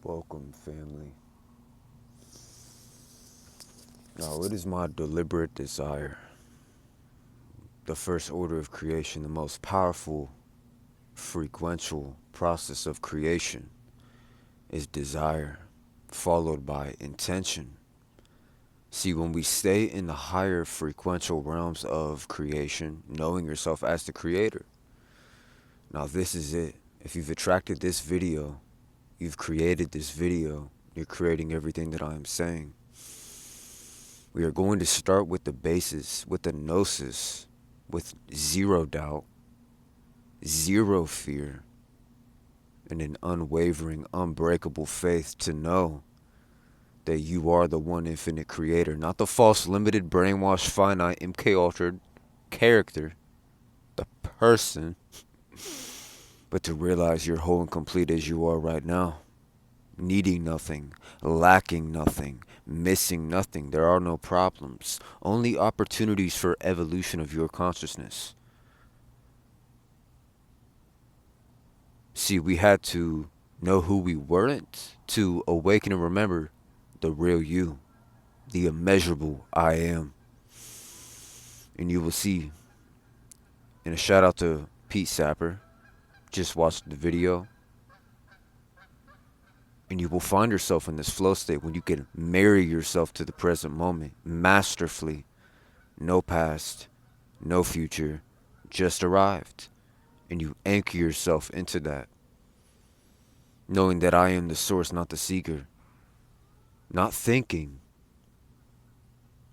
Welcome, family. Now, it is my deliberate desire, the first order of creation, the most powerful, frequential process of creation is desire, followed by intention. See, when we stay in the higher frequential realms of creation, knowing yourself as the creator, now this is it. If you've attracted this video, you've created this video, you're creating everything that I am saying. We are going to start with the basis, with the gnosis, with zero doubt, zero fear, and an unwavering, unbreakable faith to know that you are the one infinite creator, not the false, limited, brainwashed, finite, MK altered character, the person, but to realize you're whole and complete as you are right now, needing nothing, lacking nothing, missing nothing. There are no problems, only opportunities for evolution of your consciousness. See, we had to know who we weren't to awaken and remember the real you, the immeasurable I am. And you will see, and a shout out to Pete Sapper, just watched the video, and you will find yourself in this flow state when you can marry yourself to the present moment masterfully. No past, no future, just arrived. And you anchor yourself into that, knowing that I am the source, not the seeker. Not thinking,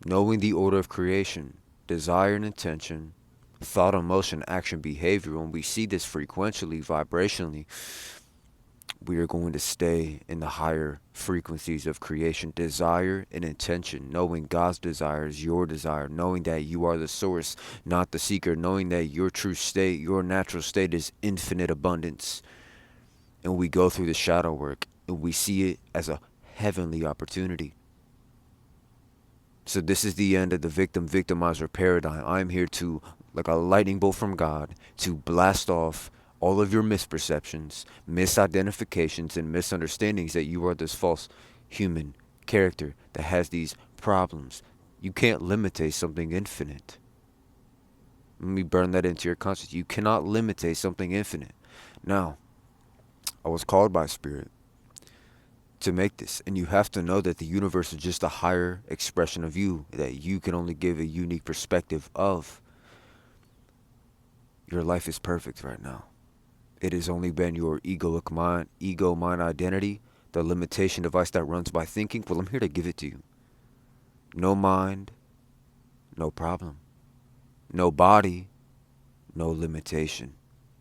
knowing the order of creation, desire and intention, thought, emotion, action, behavior. When we see this frequentially, vibrationally, we are going to stay in the higher frequencies of creation, desire and intention, knowing God's desire is your desire, knowing that you are the source, not the seeker, knowing that your true state, your natural state is infinite abundance. And we go through the shadow work and we see it as a heavenly opportunity. So this is the end of the victim-victimizer paradigm. I'm here to, like a lightning bolt from God, to blast off all of your misperceptions, misidentifications, and misunderstandings that you are this false human character that has these problems. You can't limitate something infinite. Let me burn that into your conscience. You cannot limitate something infinite. Now, I was called by Spirit to make this, and you have to know that the universe is just a higher expression of you that you can only give a unique perspective of. Your life is perfect right now. It has only been your egoic mind, ego mind identity, the limitation device that runs by thinking. Well, I'm here to give it to you. No mind, no problem. No body, no limitation.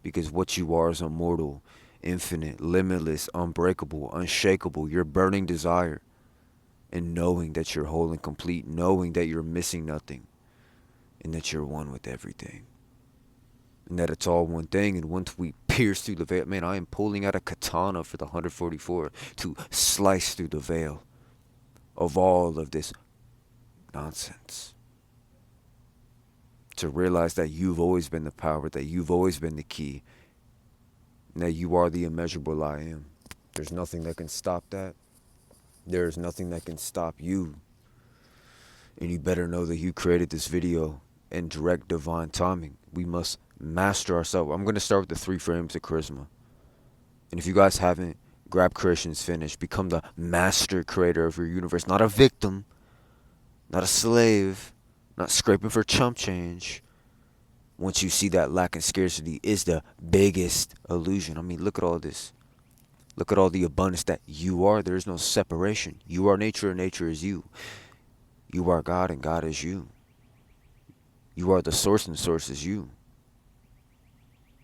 Because what you are is immortal, infinite, limitless, unbreakable, unshakable. Your burning desire. And knowing that you're whole and complete, knowing that you're missing nothing, and that you're one with everything. And that it's all one thing, and once we pierce through the veil, man, I am pulling out a katana for the 144 to slice through the veil of all of this nonsense. To realize that you've always been the power, that you've always been the key, and that you are the immeasurable I am. There's nothing that can stop that. There is nothing that can stop you. And you better know that you created this video in direct divine timing. We must master ourselves. I'm going to start with the 3 frames of charisma. And if you guys haven't, grab Creation's Finish. Become the master creator of your universe. Not a victim. Not a slave. Not scraping for chump change. Once you see that lack and scarcity is the biggest illusion. I mean, look at all this. Look at all the abundance that you are. There is no separation. You are nature and nature is you. You are God and God is you. You are the source and source is you.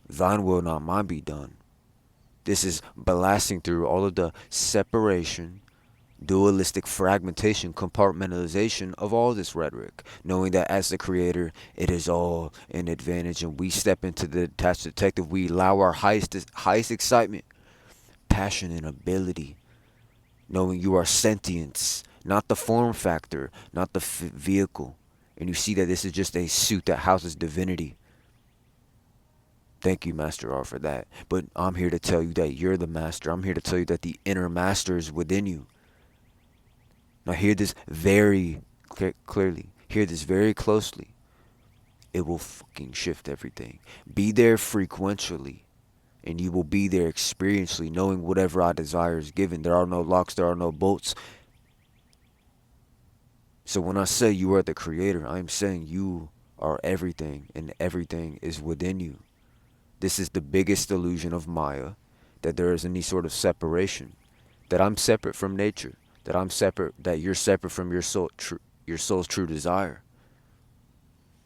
Thine will, not mine, be done. This is blasting through all of the separation, dualistic fragmentation, compartmentalization of all this rhetoric, knowing that as the creator, it is all an advantage, and we step into the detached detective. We allow our highest excitement, passion, and ability, knowing you are sentience, not the form factor, not the vehicle. And you see that this is just a suit that houses divinity. Thank you, Master R, for that. But I'm here to tell you that you're the master. I'm here to tell you that the inner master is within you. Now, hear this very clearly. Hear this very closely. It will fucking shift everything. Be there frequentially, and you will be there experientially, knowing whatever I desire is given. There are no locks, there are no bolts. So when I say you are the creator, I'm saying you are everything, and everything is within you. This is the biggest illusion of Maya, that there is any sort of separation, that I'm separate from nature, that I'm separate, that you're separate from your soul, your soul's true desire.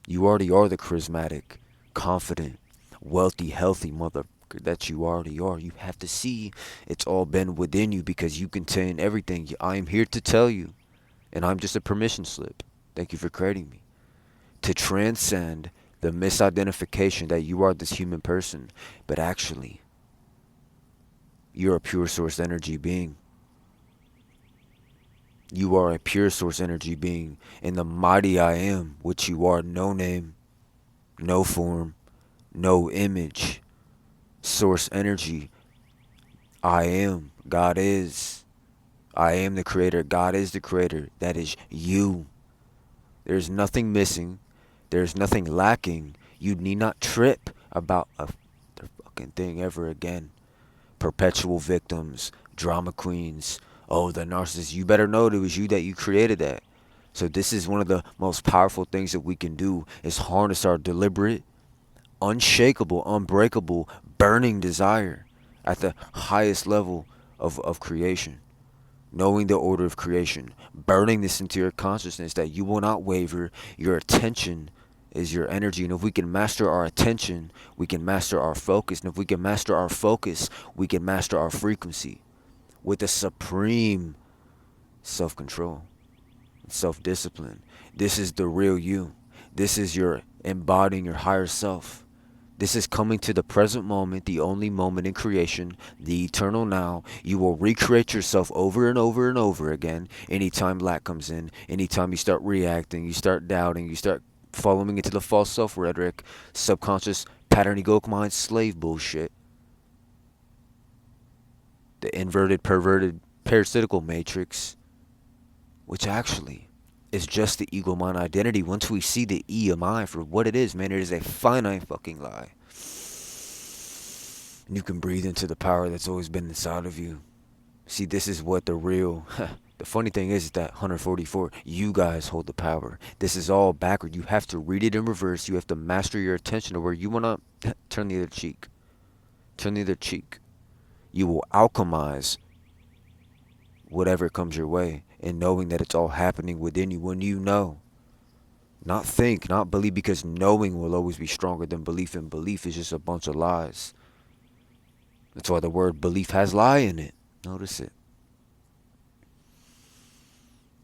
You already are the charismatic, confident, wealthy, healthy mother that you already are. You have to see it's all been within you because you contain everything. I am here to tell you, and I'm just a permission slip. Thank you for creating me. To transcend the misidentification that you are this human person, but actually, you're a pure source energy being. You are a pure source energy being in the mighty I am, which you are. No name, no form, no image. Source energy. I am. God is. I am the creator. God is the creator. That is you. There's nothing missing. There's nothing lacking. You need not trip about a fucking thing ever again. Perpetual victims, drama queens. Oh, the narcissist. You better know it was you that you created that. So this is one of the most powerful things that we can do is harness our deliberate, unshakable, unbreakable, burning desire at the highest level of creation. Knowing the order of creation, burning this into your consciousness that you will not waver. Your attention is your energy. And if we can master our attention, we can master our focus. And if we can master our focus, we can master our frequency with a supreme self-control, self-discipline. This is the real you. This is your embodying your higher self. This is coming to the present moment, the only moment in creation, the eternal now. You will recreate yourself over and over and over again. Anytime lack comes in, anytime you start reacting, you start doubting, you start following into the false self rhetoric, subconscious pattern egoic mind slave bullshit. The inverted, perverted, parasitical matrix, which actually is just the ego mind identity. Once we see the EMI for what it is, man, it is a finite fucking lie. And you can breathe into the power that's always been inside of you. See, this is what the real, the funny thing is that 144, you guys hold the power. This is all backward. You have to read it in reverse. You have to master your attention to where you want to turn the other cheek. Turn the other cheek. You will alchemize whatever comes your way, and knowing that it's all happening within you when you know. Not think, not believe, because knowing will always be stronger than belief, and belief is just a bunch of lies. That's why the word belief has lie in it. Notice it.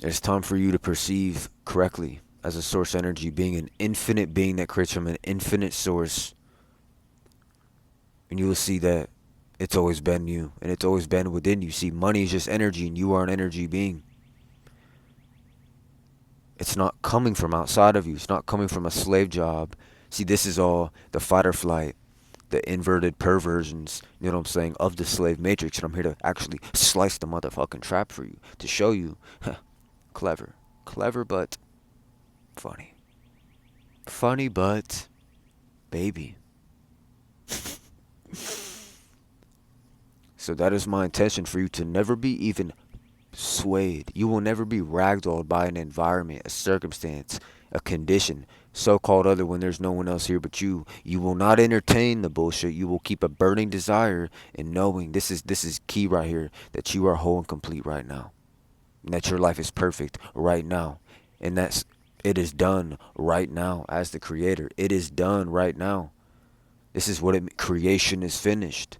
It's time for you to perceive correctly as a source energy being, an infinite being that creates from an infinite source. And you will see that it's always been you, and it's always been within you. See, money is just energy, and you are an energy being. It's not coming from outside of you. It's not coming from a slave job. See, this is all the fight or flight, the inverted perversions, you know what I'm saying, of the slave matrix. And I'm here to actually slice the motherfucking trap for you, to show you, clever. Clever, but funny. Funny, but baby. So that is my intention, for you to never be even swayed. You will never be ragdolled by an environment, a circumstance, a condition, so-called other, when there's no one else here but you. You will not entertain the bullshit. You will keep a burning desire and knowing, this is key right here, that you are whole and complete right now. And that your life is perfect right now. And that's, it is done right now as the creator. It is done right now. This is what creation is finished.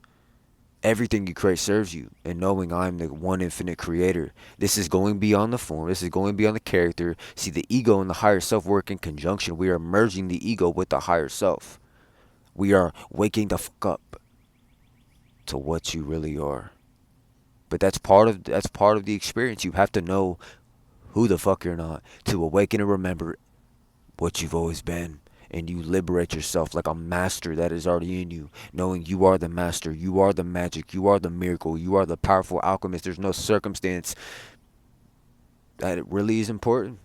Everything you create serves you, and knowing I'm the one infinite creator. This is going beyond the form. This is going beyond the character. See, the ego and the higher self work in conjunction. We are merging the ego with the higher self. We are waking the fuck up to what you really are. But that's part of the experience. You have to know who the fuck you're not to awaken and remember what you've always been. and you liberate yourself like a master that is already in you, knowing you are the master, you are the magic, you are the miracle, you are the powerful alchemist. There's no circumstance that it really is important.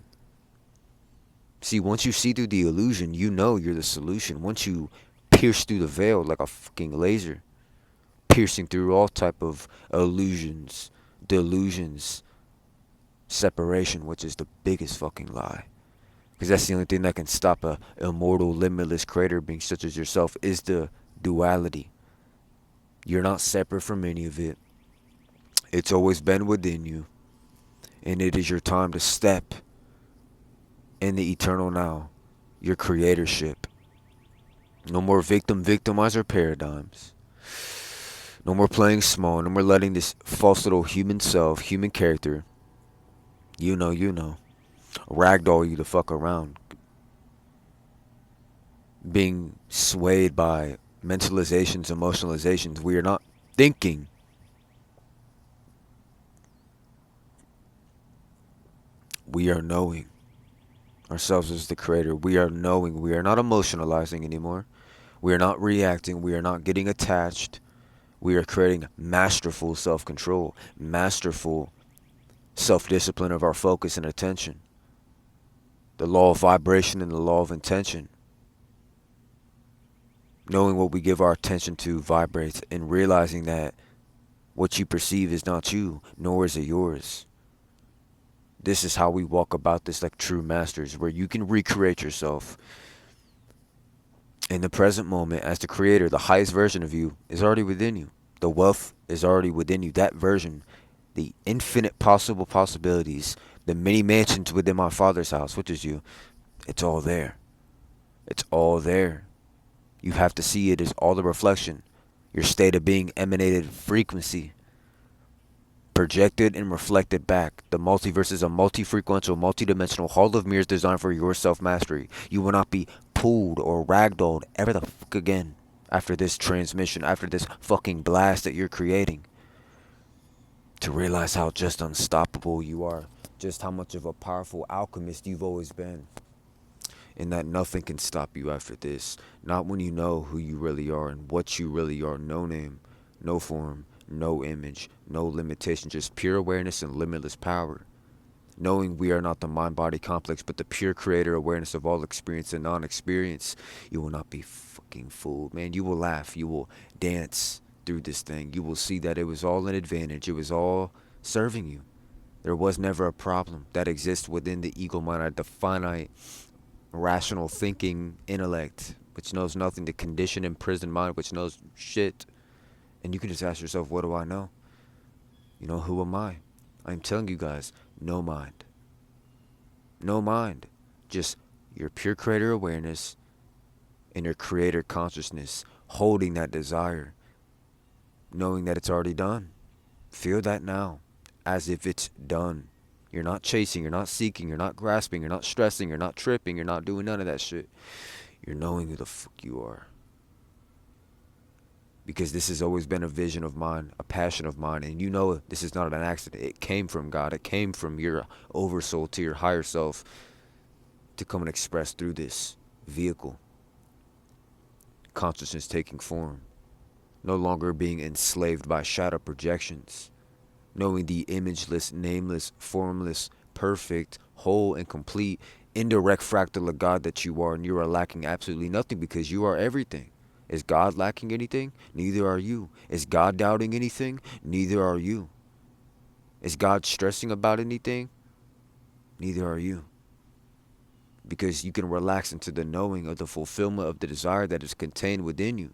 See, once you see through the illusion, you know you're the solution. Once you pierce through the veil like a fucking laser, piercing through all type of illusions, delusions, separation, which is the biggest fucking lie. Because that's the only thing that can stop a immortal, limitless creator being such as yourself is the duality. You're not separate from any of it. It's always been within you. And it is your time to step in the eternal now, your creatorship. No more victimizer paradigms. No more playing small. No more letting this false little human self, human character, you know, ragdoll you the fuck around. Being swayed by mentalizations, emotionalizations. We are not thinking. We are knowing ourselves as the creator. We are knowing. We are not emotionalizing anymore. We are not reacting. We are not getting attached. We are creating masterful self-control, masterful self-discipline of our focus and attention. The law of vibration and the law of intention. Knowing what we give our attention to vibrates, and realizing that what you perceive is not you, nor is it yours. This is how we walk about this like true masters, where you can recreate yourself in the present moment as the creator. The highest version of you is already within you. The wealth is already within you. That version, the infinite possible possibilities, the many mansions within my Father's house, which is you, it's all there. It's all there. You have to see it as all the reflection. Your state of being emanated frequency, projected and reflected back. The multiverse is a multi-frequential, multi-dimensional hall of mirrors designed for your self-mastery. You will not be pulled or ragdolled ever the fuck again after this transmission, after this fucking blast that you're creating. To realize how just unstoppable you are, just how much of a powerful alchemist you've always been. And that nothing can stop you after this. Not when you know who you really are and what you really are. No name, no form, no image, no limitation, just pure awareness and limitless power. Knowing we are not the mind-body complex, but the pure creator awareness of all experience and non-experience. You will not be fucking fooled, man. You will laugh. You will dance through this thing. You will see that it was all an advantage. It was all serving you. There was never a problem that exists within the ego mind, the finite rational thinking intellect, which knows nothing, the conditioned imprisoned mind, which knows shit. And you can just ask yourself, what do I know? You know, who am I? I'm telling you guys, no mind. No mind. Just your pure creator awareness and your creator consciousness, holding that desire, knowing that it's already done. Feel that now, as if it's done. You're not chasing, you're not seeking, you're not grasping, you're not stressing, you're not tripping, you're not doing none of that shit. You're knowing who the fuck you are. Because this has always been a vision of mine, a passion of mine, and you know this is not an accident. It came from God. It came from your oversoul to your higher self to come and express through this vehicle. Consciousness taking form. No longer being enslaved by shadow projections. Knowing the imageless, nameless, formless, perfect, whole and complete, indirect fractal of God that you are, and you are lacking absolutely nothing because you are everything. Is God lacking anything? Neither are you. Is God doubting anything? Neither are you. Is God stressing about anything? Neither are you. Because you can relax into the knowing of the fulfillment of the desire that is contained within you.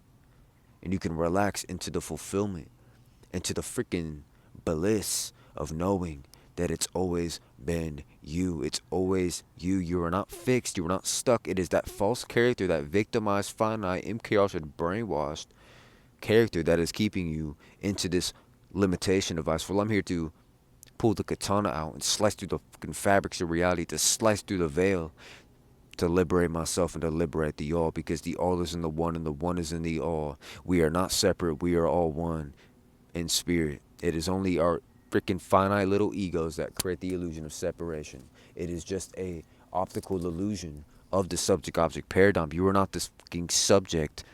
And you can relax into the fulfillment, into the freaking bliss of knowing that it's always been you. It's always you. You are not fixed. You are not stuck. It is that false character, that victimized, finite, MKR brainwashed character that is keeping you into this limitation device. Well, I'm here to pull the katana out and slice through the fucking fabrics of reality, to slice through the veil, to liberate myself and to liberate the all, because the all is in the one and the one is in the all. We are not separate. We are all one in spirit. It is only our freaking finite little egos that create the illusion of separation. It is just a optical illusion of the subject-object paradigm. You are not this fucking subject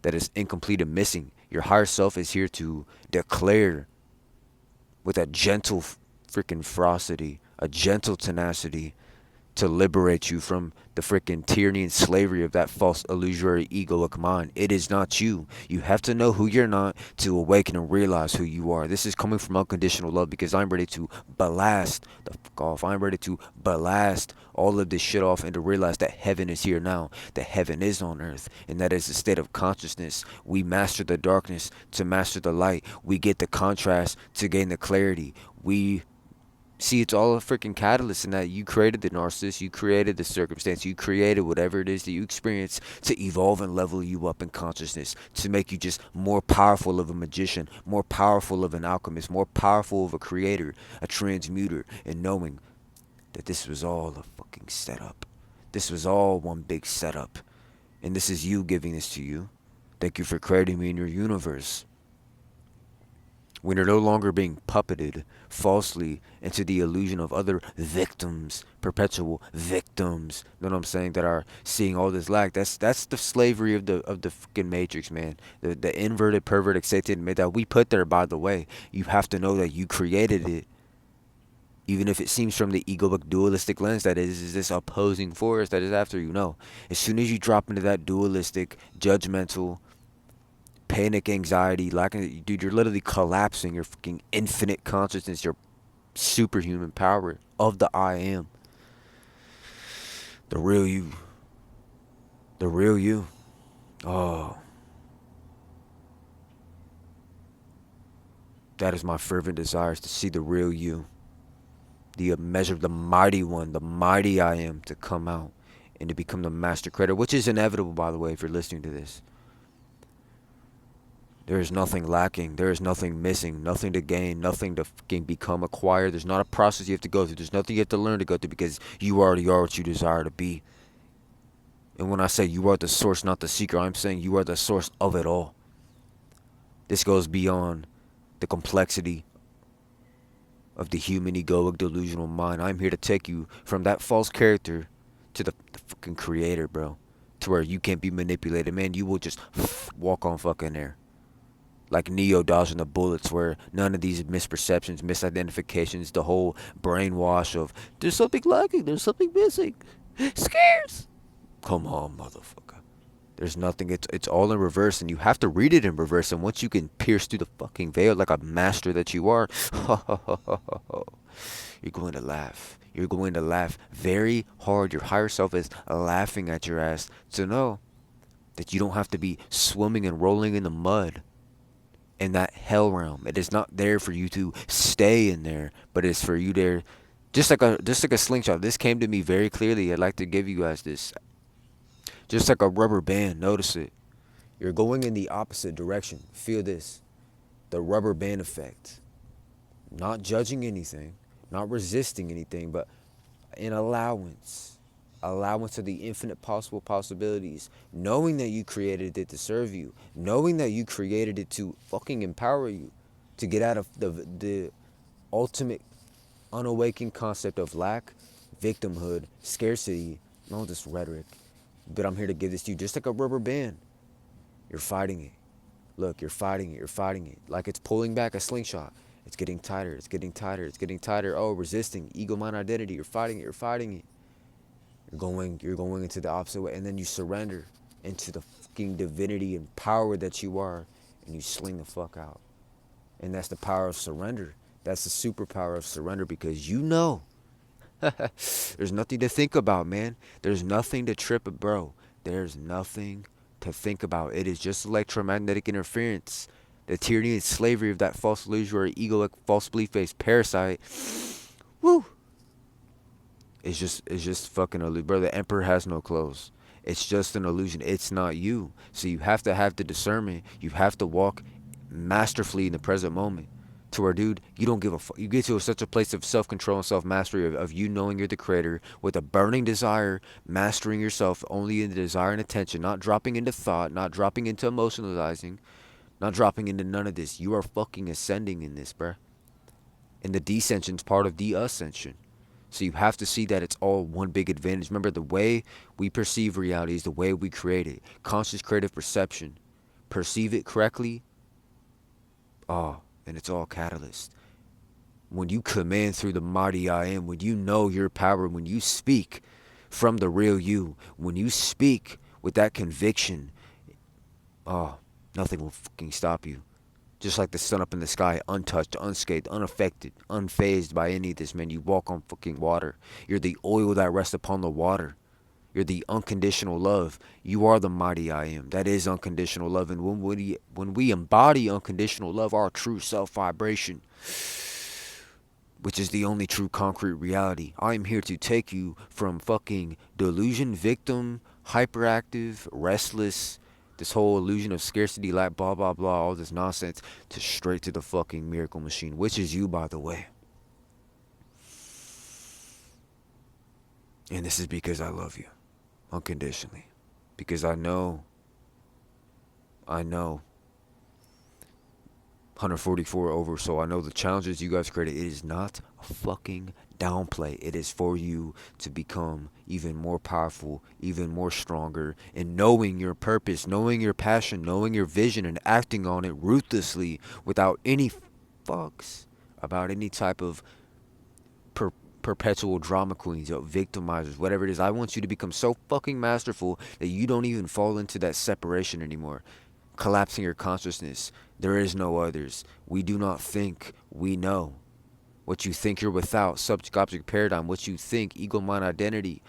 that is incomplete and missing. Your higher self is here to declare with a gentle freaking ferocity, a gentle tenacity, to liberate you from the freaking tyranny and slavery of that false illusory egoic mind. It is not you. You have to know who you're not to awaken and realize who you are. This is coming from unconditional love, because I'm ready to blast the fuck off. I'm ready to blast all of this shit off and to realize that heaven is here now, that heaven is on earth, and that is a state of consciousness. We master the darkness to master the light. We get the contrast to gain the clarity. We see, it's all a freaking catalyst in that you created the narcissist, you created the circumstance, you created whatever it is that you experience to evolve and level you up in consciousness, to make you just more powerful of a magician, more powerful of an alchemist, more powerful of a creator, a transmuter, and knowing that this was all a fucking setup. This was all one big setup. And this is you giving this to you. Thank you for creating me in your universe. When you're no longer being puppeted falsely into the illusion of other victims, perpetual victims, you know what I'm saying, that are seeing all this lack. That's the slavery of the fucking matrix, man. The inverted, perverted, Satan that we put there, by the way. You have to know that you created it. Even if it seems from the egoic dualistic lens that is this opposing force that is after you. No. As soon as you drop into that dualistic, judgmental, panic, anxiety, lacking, dude, you're literally collapsing your fucking infinite consciousness, your superhuman power of the I am. The real you. The real you. Oh. That is my fervent desire, is to see the real you. The immeasurable, the mighty one, the mighty I am, to come out and to become the master creator, which is inevitable, by the way, if you're listening to this. There is nothing lacking. There is nothing missing. Nothing to gain. Nothing to fucking become, acquire. There's not a process you have to go through. There's nothing you have to learn to go through, because you already are what you desire to be. And when I say you are the source, not the seeker, I'm saying you are the source of it all. This goes beyond the complexity of the human egoic delusional mind. I'm here to take you from that false character to the fucking creator, bro. To where you can't be manipulated, man. You will just walk on fucking air. Like Neo dodging the bullets, where none of these misperceptions, misidentifications, the whole brainwash of there's something lacking, there's something missing, scares. Come on, motherfucker. There's nothing. It's all in reverse, and you have to read it in reverse. And once you can pierce through the fucking veil like a master that you are, you're going to laugh. You're going to laugh very hard. Your higher self is laughing at your ass to know that you don't have to be swimming and rolling in the mud in that hell realm. It is not there for you to stay in there, but it's for you there, just like a slingshot. This came to me very clearly. I'd like to give you guys this. Just like a rubber band. Notice it. You're going in the opposite direction. Feel this. The rubber band effect. Not judging anything, not resisting anything, but an allowance. Allowance of the infinite possible possibilities. Knowing that you created it to serve you. Knowing that you created it to fucking empower you. To get out of the ultimate unawakened concept of lack, victimhood, scarcity, all this rhetoric. But I'm here to give this to you just like a rubber band. You're fighting it. Look, you're fighting it. You're fighting it. Like it's pulling back a slingshot. It's getting tighter. It's getting tighter. It's getting tighter. Oh, resisting. Ego, mind, identity. You're fighting it. You're fighting it. You're going into the opposite way, and then you surrender into the fucking divinity and power that you are, and you sling the fuck out. And that's the power of surrender. That's the superpower of surrender, because you know there's nothing to think about, man. There's nothing to trip, bro. There's nothing to think about. It is just electromagnetic interference. The tyranny and slavery of that false illusory egoic false belief-based parasite. Woo. It's just fucking illusion. Bro, the emperor has no clothes. It's just an illusion. It's not you. So you have to have the discernment. You have to walk masterfully in the present moment. To where, dude, you don't give a fuck. You get to such a place of self-control and self-mastery of you knowing you're the creator with a burning desire, mastering yourself only in the desire and attention, not dropping into thought, not dropping into emotionalizing, not dropping into none of this. You are fucking ascending in this, bruh. And the descension's part of the ascension. So you have to see that it's all one big advantage. Remember, the way we perceive reality is the way we create it. Conscious creative perception. Perceive it correctly, and it's all catalyst. When you command through the mighty I am, when you know your power, when you speak from the real you, when you speak with that conviction, nothing will fucking stop you. Just like the sun up in the sky, untouched, unscathed, unaffected, unfazed by any of this, man. You walk on fucking water. You're the oil that rests upon the water. You're the unconditional love. You are the mighty I am. That is unconditional love. And when we embody unconditional love, our true self vibration, which is the only true concrete reality, I am here to take you from fucking delusion victim, hyperactive, restless, this whole illusion of scarcity, like blah, blah, blah, all this nonsense, to straight to the fucking miracle machine, which is you, by the way. And this is because I love you unconditionally. Because I know 144 over, so I know the challenges you guys created. It is not a fucking downplay. It is for you to become even more powerful, even more stronger, and knowing your purpose, knowing your passion, knowing your vision, and acting on it ruthlessly without any fucks about any type of perpetual drama queens or victimizers, whatever it is. I want you to become so fucking masterful that you don't even fall into that separation anymore. Collapsing your consciousness. There is no others. We do not think, we know. What you think you're without, subject object paradigm, what you think, ego mind identity,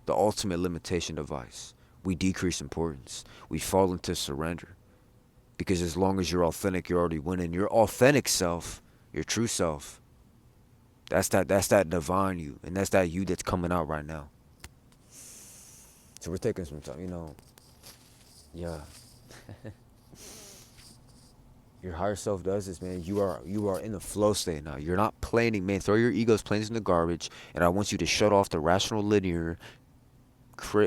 the ultimate limitation device. We decrease importance. We fall into surrender. Because as long as you're authentic, you're already winning. Your authentic self, your true self, that's that divine you, and that's that you that's coming out right now. So we're taking some time, yeah. Your higher self does this, man. You are in the flow state now. You're not planning, man. Throw your ego's plans in the garbage, and I want you to shut off the rational linear.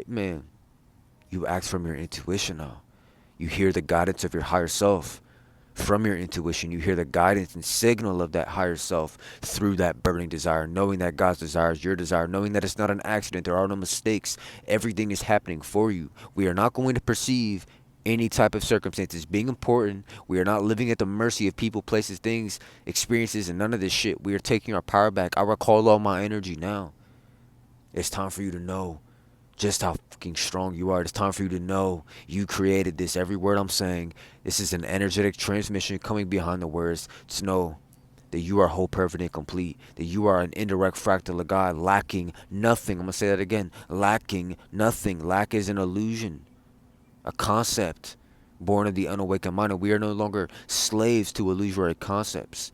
Man, you act from your intuition now. You hear the guidance of your higher self. From your intuition, you hear the guidance and signal of that higher self through that burning desire, knowing that God's desire is your desire, knowing that it's not an accident, there are no mistakes, everything is happening for you. We are not going to perceive any type of circumstances being important. We are not living at the mercy of people, places, things, experiences, and none of this shit. We are taking our power back. I recall all my energy now. It's time for you to know just how fucking strong you are. It's time for you to know you created this. Every word I'm saying, this is an energetic transmission coming behind the words to know that you are whole, perfect, and complete. That you are an indirect fractal of God, lacking nothing. I'm going to say that again. Lacking nothing. Lack is an illusion, a concept born of the unawakened mind. And we are no longer slaves to illusory concepts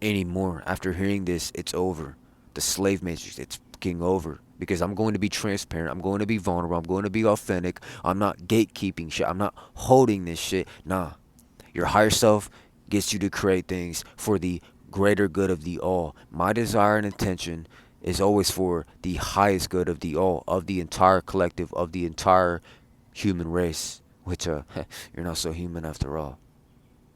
anymore. After hearing this, it's over. The slave matrix, it's fucking over. Because I'm going to be transparent. I'm going to be vulnerable. I'm going to be authentic. I'm not gatekeeping shit. I'm not holding this shit. Nah. Your higher self gets you to create things for the greater good of the all. My desire and intention is always for the highest good of the all, of the entire collective, of the entire human race. Which, you're not so human after all.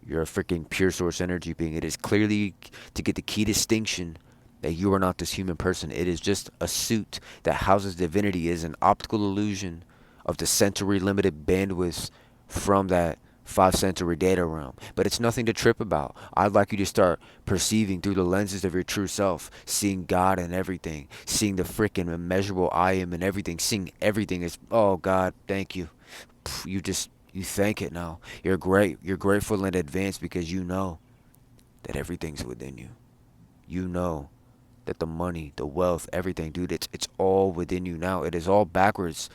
You're a freaking pure source energy being. It is clearly to get the key distinction that you are not this human person. It is just a suit that houses divinity. It is an optical illusion of the sensory limited bandwidth from that 5 sensory data realm. But it's nothing to trip about. I'd like you to start perceiving through the lenses of your true self, seeing God in everything, seeing the freaking immeasurable I am in everything, seeing everything as, oh God, thank you. You thank it now. You're great. You're grateful in advance because you know that everything's within you. You know that the money, the wealth, everything, dude, it's all within you now. It is all backwards.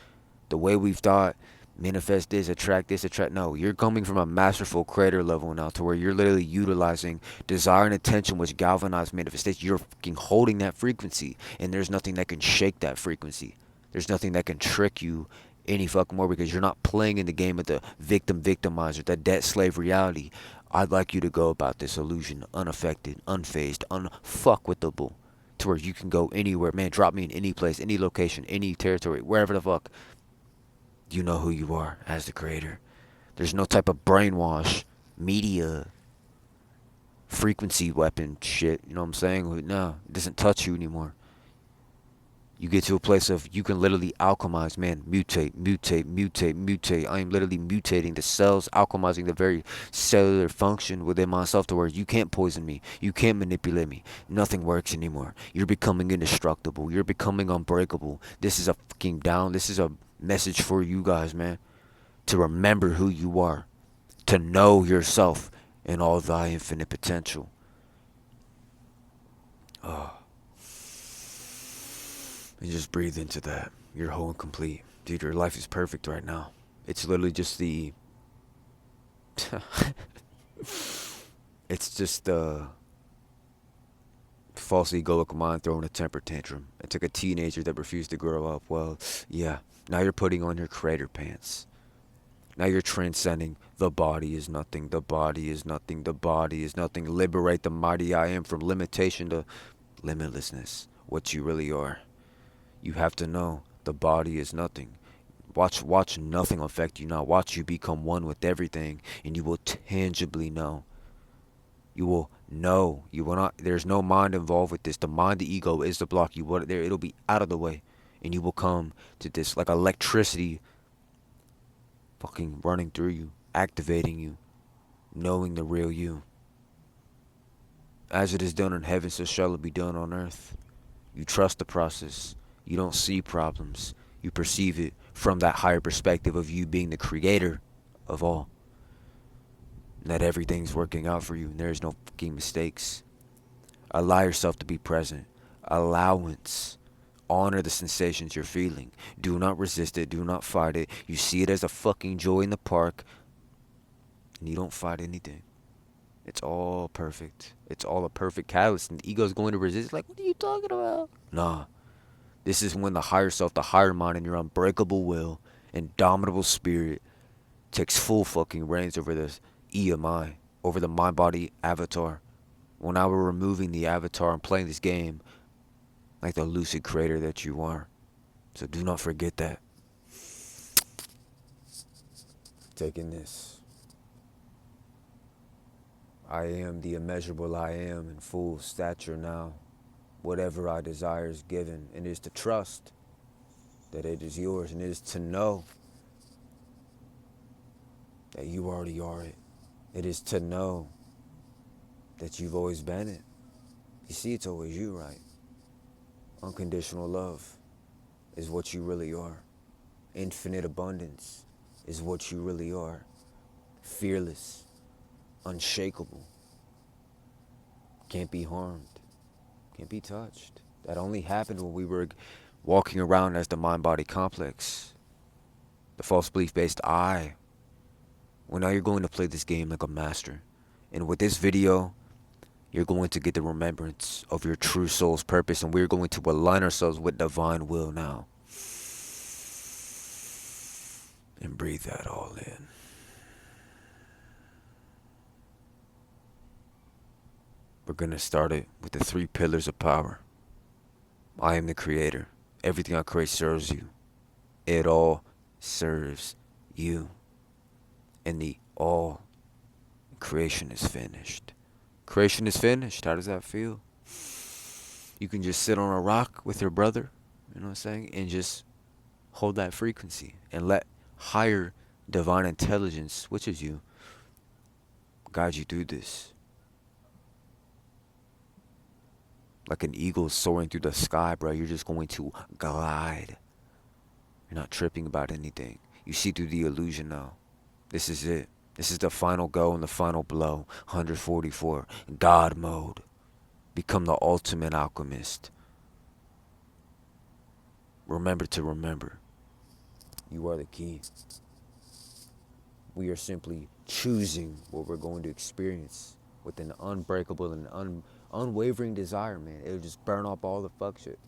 The way we've thought, manifest this, attract this, attract. No, you're coming from a masterful creator level now to where you're literally utilizing desire and attention, which galvanize manifestation. You're fucking holding that frequency, and there's nothing that can shake that frequency. There's nothing that can trick you any fucking more because you're not playing in the game of the victimizer, the debt slave reality. I'd like you to go about this illusion unaffected, unfazed, unfuckwithable, to where you can go anywhere. Man, drop me in any place, any location, any territory, wherever the fuck. You know who you are as the creator. There's no type of brainwash, media, frequency weapon shit. You know what I'm saying? No, it doesn't touch you anymore. You get to a place of you can literally alchemize, man, mutate, mutate, mutate, mutate. I am literally mutating the cells, alchemizing the very cellular function within myself to where you can't poison me, you can't manipulate me. Nothing works anymore. You're becoming indestructible. You're becoming unbreakable. This is a fucking down. This is a message for you guys, man, to remember who you are, to know yourself and all thy infinite potential. And just breathe into that. You're whole and complete. Dude, your life is perfect right now. It's literally just the... it's just the false egoic mind throwing a temper tantrum. It took a teenager that refused to grow up. Well, yeah. Now you're putting on your creator pants. Now you're transcending. The body is nothing. The body is nothing. The body is nothing. Liberate the mighty I am from limitation to limitlessness. What you really are. You have to know the body is nothing. Watch nothing affect you now. Watch you become one with everything, and you will tangibly know. You will know. You will not. There's no mind involved with this. The mind, the ego, is the block. You will there. It'll be out of the way, and you will come to this like electricity, fucking running through you, activating you, knowing the real you. As it is done in heaven, so shall it be done on earth. You trust the process. You don't see problems. You perceive it from that higher perspective of you being the creator of all. And that everything's working out for you and there's no fucking mistakes. Allow yourself to be present. Allowance. Honor the sensations you're feeling. Do not resist it. Do not fight it. You see it as a fucking joy in the park. And you don't fight anything. It's all perfect. It's all a perfect catalyst. And the ego's going to resist. It's like, what are you talking about? Nah. This is when the higher self, the higher mind, and your unbreakable will, indomitable spirit takes full fucking reins over this EMI, over the mind-body avatar. Well, now we're removing the avatar and playing this game like the lucid creator that you are. So do not forget that. Taking this. I am the immeasurable I am in full stature now. Whatever I desire is given, and it is to trust that it is yours, and it is to know that you already are it. It is to know that you've always been it. You see, it's always you, right? Unconditional love is what you really are. Infinite abundance is what you really are. Fearless, unshakable, can't be harmed, can't be touched. That only happened when we were walking around as the mind-body complex, the false belief-based I. Well, now you're going to play this game like a master. And with this video, you're going to get the remembrance of your true soul's purpose, and we're going to align ourselves with divine will now. And breathe that all in. We're going to start it with the 3 pillars of power. I am the creator. Everything I create serves you. It all serves you. And the all creation is finished. Creation is finished. How does that feel? You can just sit on a rock with your brother, you know what I'm saying, and just hold that frequency and let higher divine intelligence, which is you, guide you through this. Like an eagle soaring through the sky, bro. You're just going to glide. You're not tripping about anything. You see through the illusion now. This is it. This is the final go and the final blow. 144. God mode. Become the ultimate alchemist. Remember to remember. You are the key. We are simply choosing what we're going to experience with an unbreakable and unwavering desire, man. It'll just burn up all the fuck shit.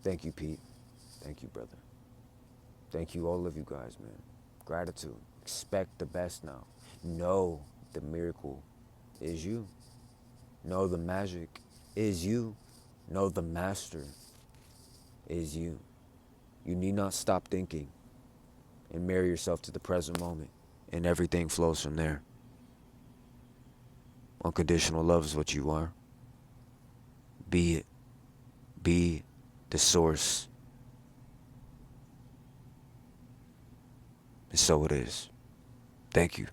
Thank you, Pete. Thank you, brother. Thank you, all of you guys, man. Gratitude. Expect the best now. Know the miracle is you. Know the magic is you. Know the master is you. You need not stop thinking and marry yourself to the present moment, and everything flows from there. Unconditional love is what you are. Be it. Be the source, and so it is. Thank you.